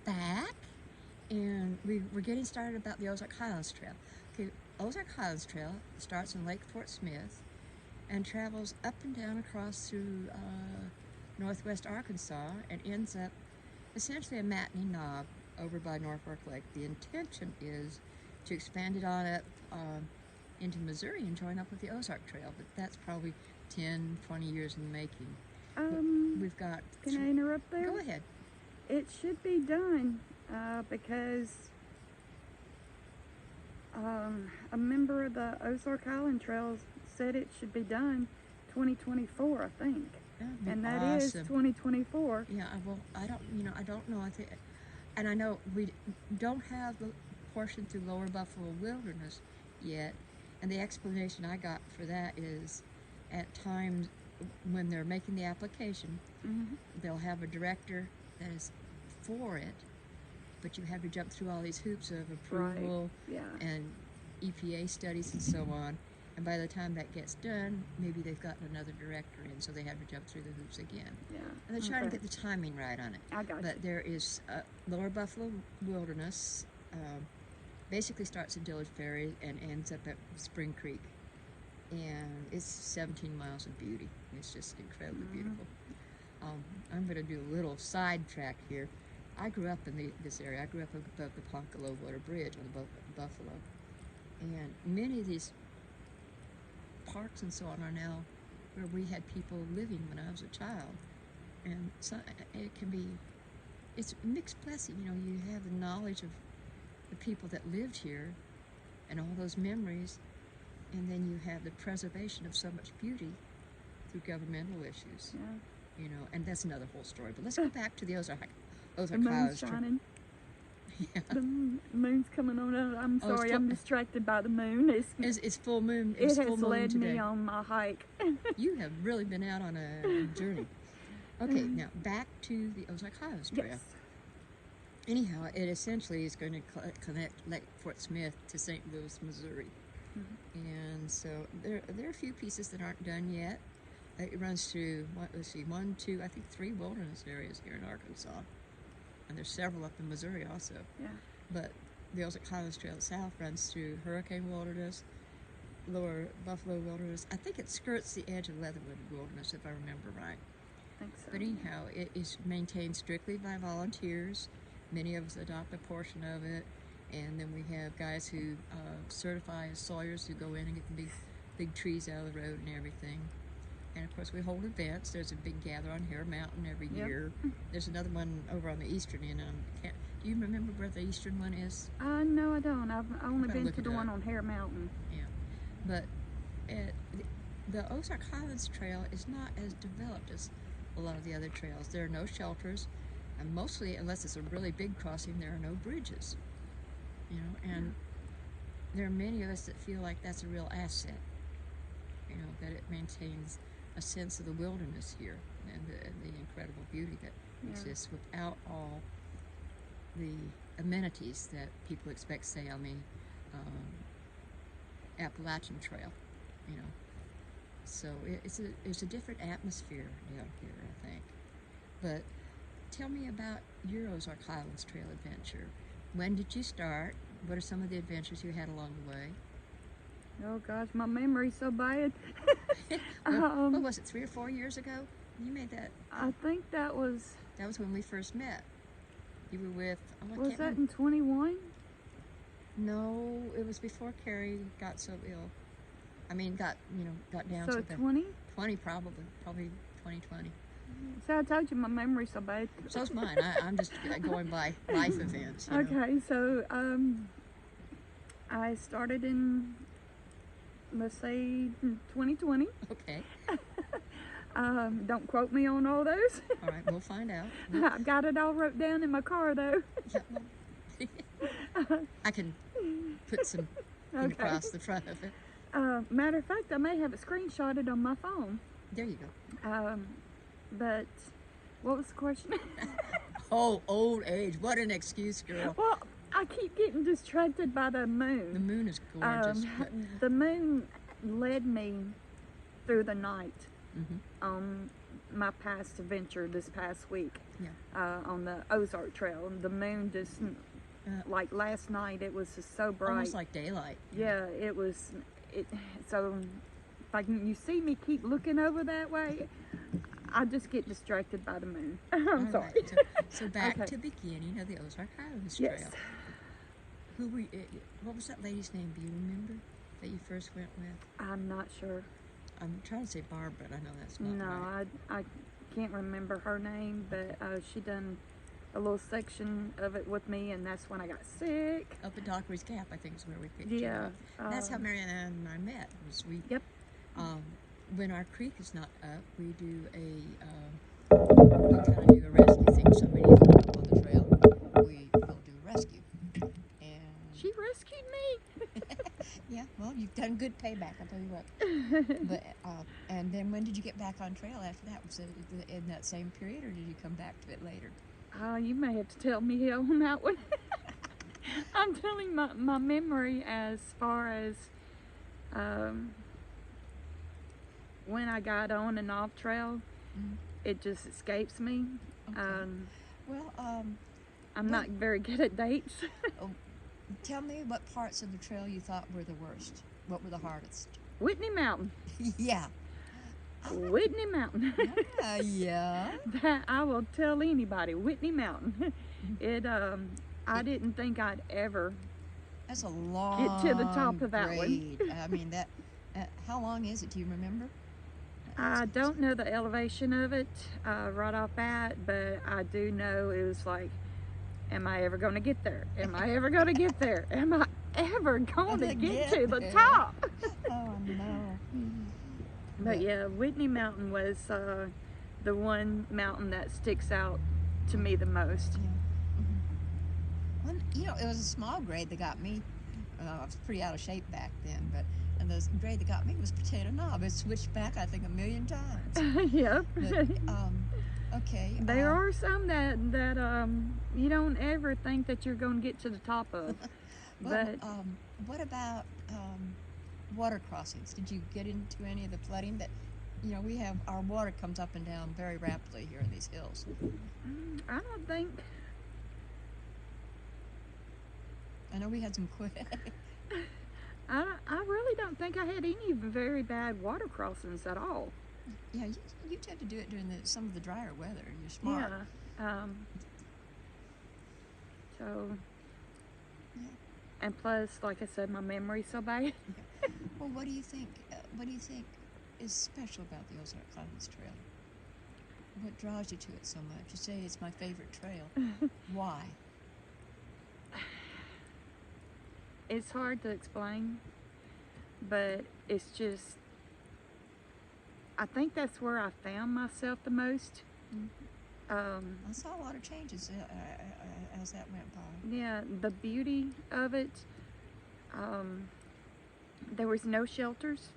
back, and we're getting started about the Ozark Highlands Trail. Okay, Ozark Highlands Trail starts in Lake Fort Smith and travels up and down across through northwest Arkansas and ends up essentially a matinee knob over by Norfolk Lake. The intention is to expand it on up into Missouri and join up with the Ozark Trail, but that's probably 10, 20 years in the making. We've got... Can I interrupt there? Go ahead. It should be done because a member of the Ozark Highland Trails said it should be done 2024, I think. And that is 2024. Yeah, well, I don't know. And I know we don't have the portion through Lower Buffalo Wilderness yet. And the explanation I got for that is at times when they're making the application, they'll have a director that is for it, but you have to jump through all these hoops of approval and EPA studies and so on. And by the time that gets done, maybe they've gotten another director in, so they have to jump through the hoops again. Yeah. And they're trying to get the timing right on it. I got But there is Lower Buffalo Wilderness, basically starts at Dillard Ferry and ends up at Spring Creek. And it's 17 miles of beauty. It's just incredibly beautiful. I'm going to do a little sidetrack here. I grew up in this area. I grew up above the Ponca Low Water Bridge on the Buffalo. And many of these parks and so on are now where we had people living when I was a child. And so it can be, it's a mixed blessing. You know, you have the knowledge of the people that lived here and all those memories, and then you have the preservation of so much beauty through governmental issues. Yeah. You know, and that's another whole story. But let's go back to the Ozark The moon's shining. Yeah. The moon's coming on. I'm sorry, I'm distracted by the moon. It's full moon. It has full moon led today. me on my hike. You have really been out on a journey. Okay, now back to the Ozark Highlands Trail. Yes. Anyhow, it essentially is going to connect Lake Fort Smith to St. Louis, Missouri. And so there are a few pieces that aren't done yet. It runs through, let's see, 1, 2, I think 3 wilderness areas here in Arkansas. And there's several up in Missouri also. Yeah. But the Ozark Highlands Trail south runs through Hurricane Wilderness, Lower Buffalo Wilderness. I think it skirts the edge of Leatherwood Wilderness, if I remember right. I think so. But anyhow, it is maintained strictly by volunteers. Many of us adopt a portion of it. And then we have guys who certify as sawyers who go in and get the big trees out of the road and everything. And of course we hold events. There's a big gather on Hare Mountain every year. There's another one over on the eastern end. Do you remember where the eastern one is? No, I don't. I've only been to the one on Hare Mountain. Yeah, but the Ozark Highlands Trail is not as developed as a lot of the other trails. There are no shelters, and mostly, unless it's a really big crossing, there are no bridges. You know, and there are many of us that feel like that's a real asset. You know, that it maintains a sense of the wilderness here and the incredible beauty that exists without all the amenities that people expect, say, on the Appalachian Trail. You know, so it's a different atmosphere down here, I think. But tell me about your Ozark Highlands Trail adventure. When did you start? What are some of the adventures you had along the way? Oh gosh, my memory's so bad. What was it, 3 or 4 years ago? You made that. I think that was when we first met. You were with. Was that in 21? No, it was before Carrie got so ill. I mean, got down so to 20? 20 probably 2020. So I told you my memory's so bad. So's mine. I'm just going by life events. You know? Okay, so I started in, let's say, 2020. Okay. Don't quote me on all those. All right, we'll find out. I've got it all wrote down in my car, though. I can put some across the front of it. Matter of fact, I may have it screenshotted on my phone. There you go. But what was the question? Oh, old age. What an excuse, girl. Well, I keep getting distracted by the moon. The moon is gorgeous. The moon led me through the night on my past adventure this past week. Yeah. On the Ozark Trail. The moon just, like last night, it was just so bright. Almost like daylight. Yeah, it was. So, if you see me keep looking over that way, I just get distracted by the moon. I'm sorry. Right. So back to the beginning of the Ozark Highlands Trail. Yes. Who were? What was that lady's name? Do you remember that you first went with? I'm not sure. I'm trying to say Barbara, but I know that's not right. No, I can't remember her name, but she done a little section of it with me, and that's when I got sick. Up at Dockery's Gap, I think is where we picked you Yeah. up. That's how Marianne and I met. Was we? Yep. When our creek is not up, we do we kind of do a rescue thing. Somebody needs to go on the trail, we will do a rescue. And She rescued me. yeah, well, you've done good payback, I'll tell you what. But and then when did you get back on trail after that? Was it in that same period, or did you come back to it later? You may have to tell me on that one. I'm telling my memory as far as when I got on and off trail, it just escapes me. Okay. I'm not very good at dates. Tell me what parts of the trail you thought were the worst. What were the hardest? Whitney Mountain. Yeah. Whitney Mountain. Yeah. That I will tell anybody. Whitney Mountain. I didn't think I'd ever That's a long get to the top of that grade. one. I mean, that. How long is it? Do you remember? I don't know the elevation of it right off bat, but I do know it was like, am I ever going to get there? Am I ever going to get there? Am I ever going to get to the top? Oh, no. But yeah, Whitney Mountain was the one mountain that sticks out to me the most. Yeah. Well, it was a small grade that got me. I was pretty out of shape back then, and the grade that got me was Potato Knob. It switched back, I think, 1,000,000 times. Yep. But, okay. There are some that you don't ever think that you're going to get to the top of. But what about water crossings? Did you get into any of the flooding that, we have, our water comes up and down very rapidly here in these hills? I don't think. I know we had some I really don't think I had any very bad water crossings at all. Yeah, you tend to do it during some of the drier weather. You're smart. Yeah. So. Yeah. And plus, like I said, my memory's so bad. Yeah. Well, what do you think? What do you think is special about the Ozark Highlands Trail? What draws you to it so much? You say it's my favorite trail. Why? It's hard to explain, but it's just, I think that's where I found myself the most. I saw a lot of changes as that went by. Yeah, the beauty of it. There was no shelters,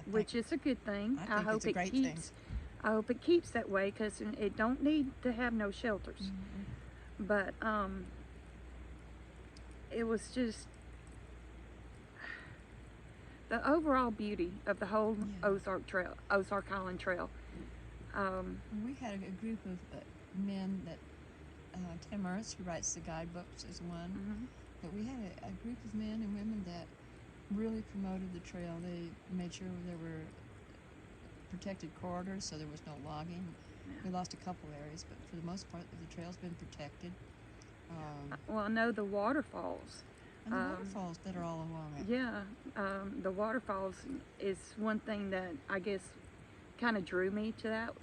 which is a good thing. I hope it keeps. Thing. I hope it keeps that way, because it don't need to have no shelters. But it was just the overall beauty of the whole Ozark Highland Trail. We had a group of men that Tim Ernst, who writes the guidebooks, is one. But we had a group of men and women that really promoted the trail. They made sure there were protected corridors, so there was no logging. We lost a couple areas, but for the most part, the trail's been protected. Well, I know the waterfalls. And the waterfalls that are all along it. Yeah, the waterfalls is one thing that I guess kind of drew me to that.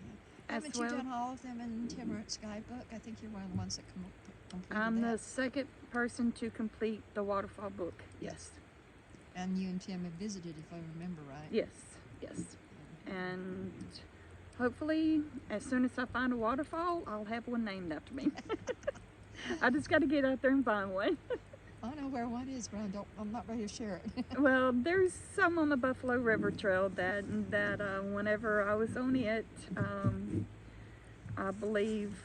Haven't you done all of them in Tim Ernst's guidebook? I think you're one of the ones that completed I'm that. the second person to complete the waterfall book. Yes. And you and Tim have visited, if I remember right. Yes, yes. And hopefully, as soon as I find a waterfall, I'll have one named after me. I just got to get out there and find one. I know where one is, but I'm not ready to share it. Well, there's some on the Buffalo River Trail that whenever I was on it, I believe,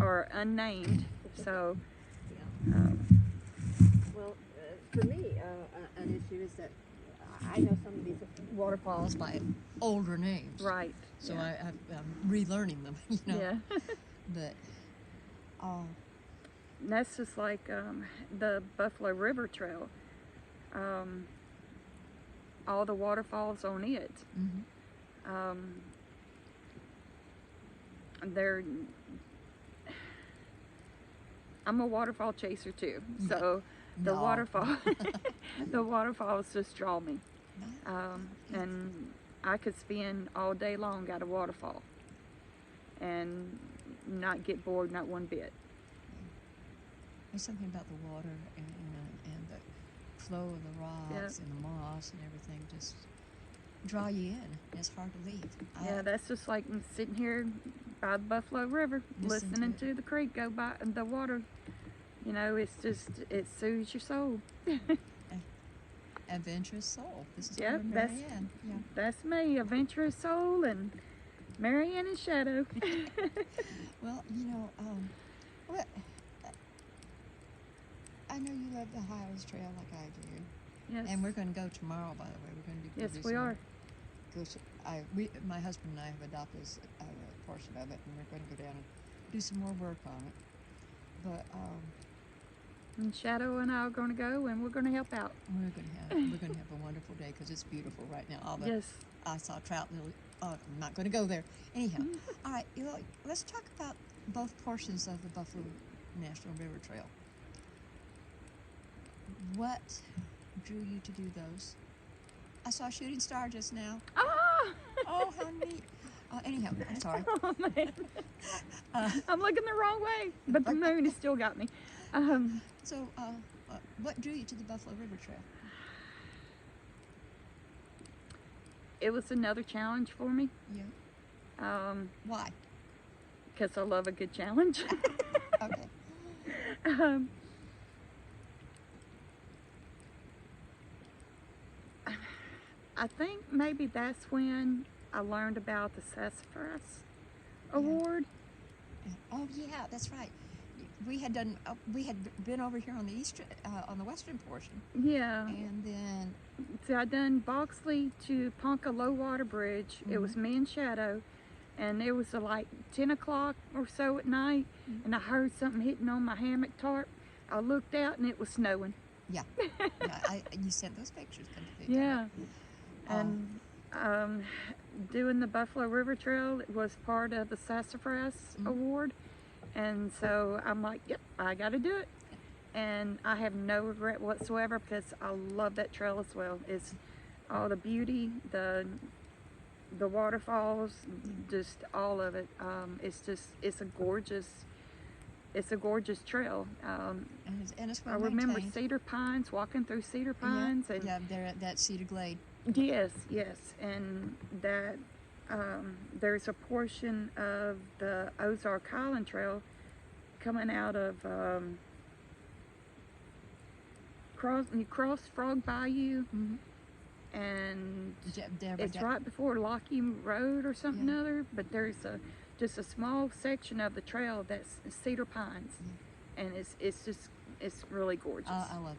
are unnamed. So. Well, for me, an issue is that I know some of these waterfalls by older names. Right. So yeah. I'm relearning them, you know. Yeah. But, And that's just like the Buffalo River Trail. All the waterfalls on it. They're. I'm a waterfall chaser too, so the No. waterfall, the waterfalls just draw me, and I could spend all day long at a waterfall, and not get bored, not one bit. There's something about the water and the flow of the rocks and the moss and everything just draw you in. It's hard to leave. Yeah, that's just like sitting here by the Buffalo River, listening to the creek go by, the water. You know, it's just, it soothes your soul. Adventurous soul. This is Yep, Marianne. Yeah. That's me, adventurous soul, and Marianne in shadow. Well, you know, what, I know you love the Highlands Trail like I do. Yes. And we're going to go tomorrow, by the way. We're going to be Yes, we are. My husband and I have adopted a portion of it, and we're going to go down and do some more work on it. But and Shadow and I are going to go, and we're going to help out. we're going to have a wonderful day because it's beautiful right now. Although Yes. I saw trout. I'm not going to go there. Anyhow, all right. You know, let's talk about both portions of the Buffalo National River Trail. What drew you to do those? I saw a shooting star just now. Ah! Oh, how neat. Anyhow, I'm sorry. Oh, man. I'm looking the wrong way, but the moon has still got me. So, what drew you to the Buffalo River Trail? It was another challenge for me. Yeah. Why? Because I love a good challenge. Okay. I think maybe that's when I learned about the Sassafras Award. Oh yeah, that's right. We had been over here on the on the western portion. Yeah. And then. So I done Boxley to Ponca Low Water Bridge. It was me and Shadow, and it was like 10 o'clock or so at night, and I heard something hitting on my hammock tarp. I looked out and it was snowing. Yeah. You sent those pictures. Yeah. And doing the Buffalo River Trail was part of the Sassafras Award, and so I'm like, yep, I got to do it. And I have no regret whatsoever because I love that trail as well. It's all the beauty, the waterfalls, just all of it. It's a gorgeous trail. And it's well I remember maintained. cedar pines, walking through cedar pines, and they're at that Cedar Glade. yes, and that there's a portion of the Ozark Highland Trail coming out of you cross Frog Bayou, and it's right before Lockheed Road or something other. But there's just a small section of the trail that's cedar pines, and it's really gorgeous. I love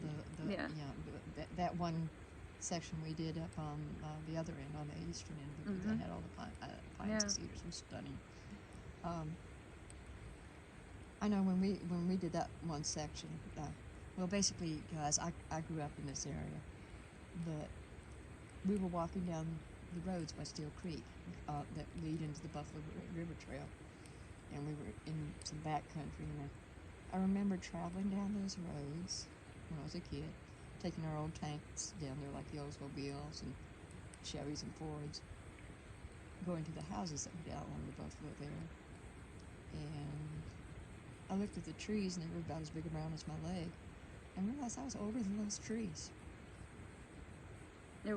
that one section we did up on the other end, on the eastern end, because that had all the pines and cedars. Was stunning. I know when we did that one section. Well, basically, guys, I grew up in this area, but we were walking down the roads by Steel Creek that lead into the Buffalo River Trail, and we were in some back country, and I remember traveling down those roads when I was a kid, taking our old tanks down there like the Oldsmobiles and Chevys and Fords, going to the houses that were down along the Buffalo there, and I looked at the trees, and they were about as big around as my leg, and realized I was older than those trees. I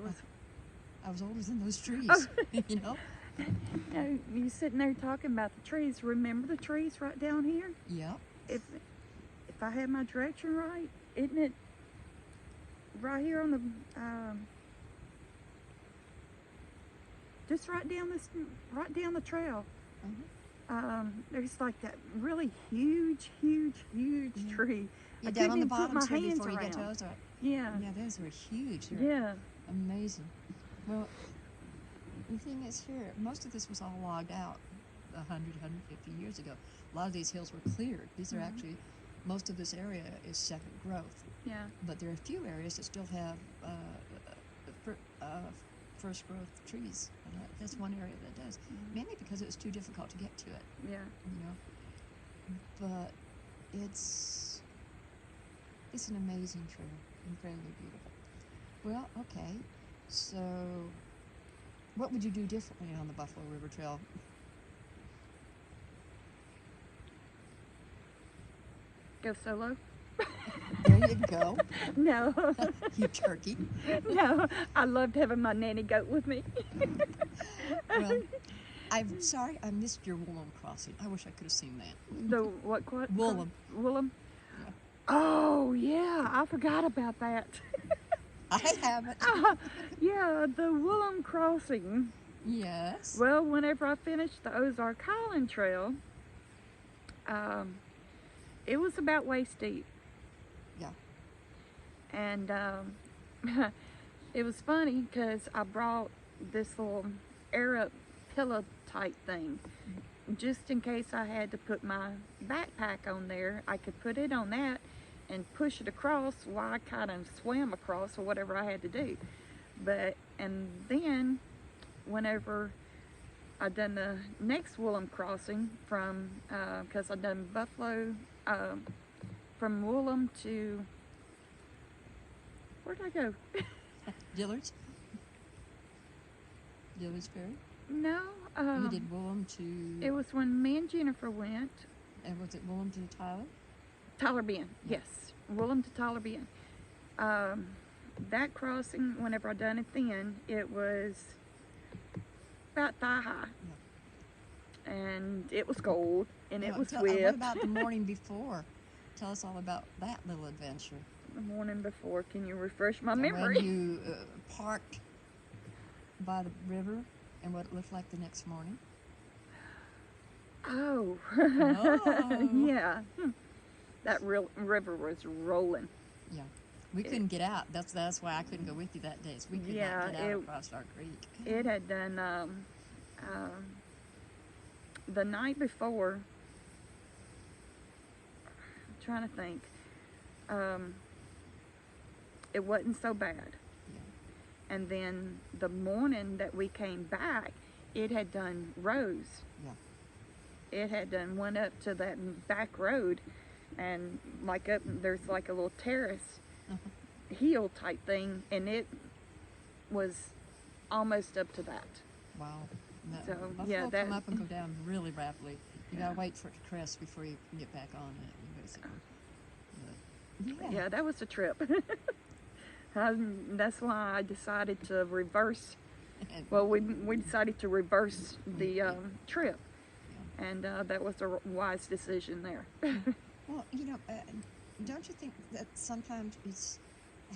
was older than those trees, you know? You sitting there talking about the trees. Remember the trees right down here? Yep. If I had my direction right, isn't it right here on the just right down the trail? There's like that really huge tree. Yeah, I down on couldn't the even put bottom my too hands before you get to around. Ozark. Yeah. Yeah, those were huge. Yeah. Amazing. Well, the thing is here, most of this was all logged out 100, 150 years ago. A lot of these hills were cleared. These are actually, most of this area is second growth. Yeah. But there are a few areas that still have first growth trees. And that's one area that does, mainly because it was too difficult to get to it. Yeah. You know, but it's an amazing trail, incredibly beautiful. Well, okay, so what would you do differently on the Buffalo River Trail? Go solo? There you go. No. You turkey. No, I loved having my nanny goat with me. Well, I'm sorry I missed your Woolham crossing. I wish I could have seen that. The what? Woolham. Woolham? Yeah. Oh, yeah, I forgot about that. I haven't. Yeah, the Woolham crossing. Yes. Well, whenever I finished the Ozark Highland Trail, it was about waist deep. Yeah. And it was funny because I brought this little air-up pillow type thing. Just in case I had to put my backpack on there, I could put it on that and push it across while I kind of swam across or whatever I had to do. And then whenever I done the next Woolham crossing from, because I done Buffalo, from Woolham to, where'd I go? Dillard's? Dillard's Ferry? No. You did Woolham to... It was when me and Jennifer went. And was it Woolham to Tyler? Tyler Bend, yes. Woolham to Tyler Bend. That crossing, whenever I done it then, it was about thigh high. Yeah. And it was cold, and it was What swift. about the morning before? Tell us all about that little adventure. The morning before, can you refresh my When memory? you parked by the river and what it looked like the next morning. Oh. Oh. Yeah. That river was rolling. Yeah. We couldn't get out. That's why I couldn't go with you that day. So we could not get out across our creek. It had done, the night before, I'm trying to think, it wasn't so bad. Yeah. And then the morning that we came back, it had done rose. Yeah. It had done went up to that back road, and like up there's like a little terrace hill type thing, and it was almost up to that. Wow. No, So, Buffalo yeah, that- come up and go down really rapidly. You Yeah. gotta wait for it to crest before you can get back on it, basically. But, Yeah, that was a trip. That's why I decided to reverse. And- Well, we decided to reverse the trip, and that was a wise decision there. Well, don't you think that sometimes it's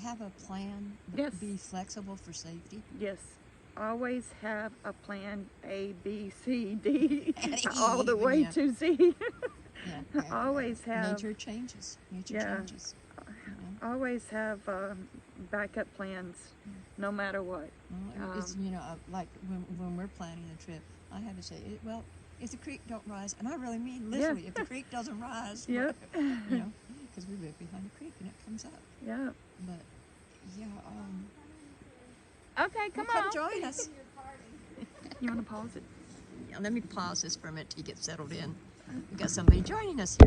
have a plan, but Yes. be flexible for safety? Yes, always have a plan A, B, C, D, And E, all the way yeah. to Z. Yeah. Always have. Nature changes. Nature Yeah. changes. Always have backup plans, no matter what. Well, it's, like when we're planning a trip, I have to say, well, if the creek don't rise, and I really mean literally, if the creek doesn't rise, Yep. because we live behind a creek and it comes up. Yeah. But yeah, Okay, come come on. join us. You want to pause it? Yeah, let me pause this for a minute till you get settled in. We've got somebody joining us here.